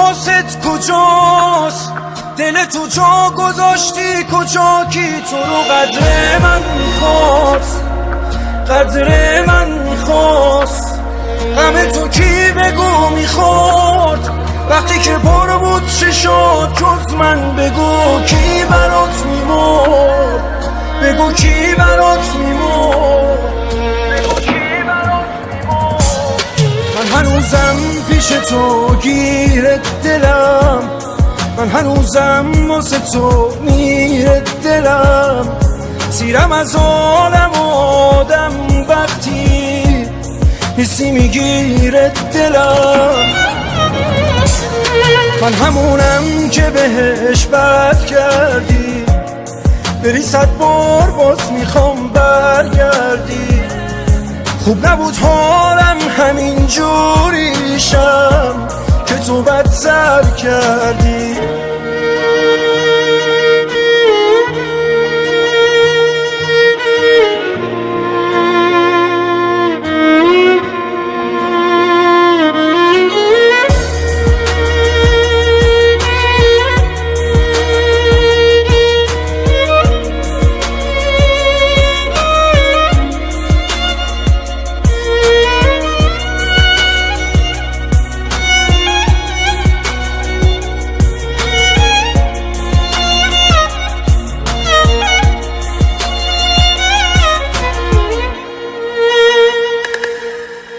حواست کجاست؟ دل تو جا گذاشتی کجا؟ کی تو رو قدر من میخواست؟ قدر من میخواست؟ غم تو کی بگو میخورد؟ وقتی که پر بود چه شد جز من؟ بگو کی برات میمرد؟ بگو کی برات میمرد؟ من هنوزم پیش تو گیرت دلم، من هنوزم واسه تو میرت دلم. سیرم از عالم آدم وقتی حسی میگیرت دلم. من همونم که بهش بد کردی، بری 100 بار باز میخوام برگردی. خوب نبود حالم همین جوریشم که تو بدتر کردی.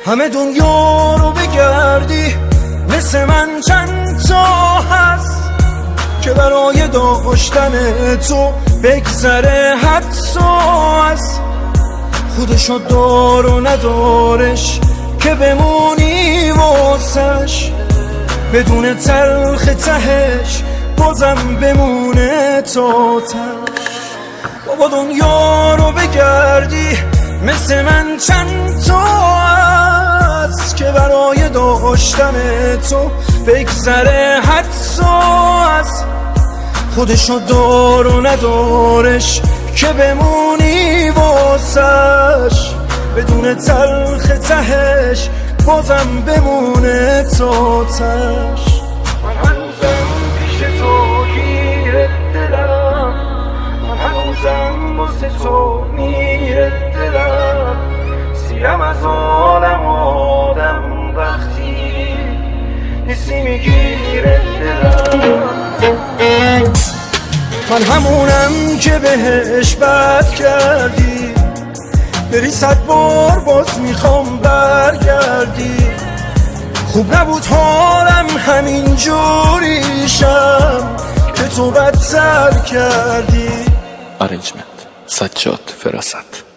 همه دنیا رو بگردی مثل من چند تا هست که برای داشتن تو بگذره حدس و هست. خودشو دار و ندارش که بمونی واسش، بدون تلخ تهش بازم بمونه تا تش. بابا دنیا رو بگردی مثل من چند تا هست که برای داشتن تو بگذره حدس و هست. خودشو دار و ندارش که بمونی واسش، بدون تلخ تهش بازم بمونه تا تش. من هنوزم پیش تو گیرت دلم، من هنوزم واسه تو میرت دلم. سیرم از عالم آدم وقتی حسی میگیرت دلم. من همونم که بهش بد کردی، بری 100 بار باز میخوام برگردی. خوب نبود حالم همین جوریشم که تو بدتر کردی. Arrangement سجاد فراست.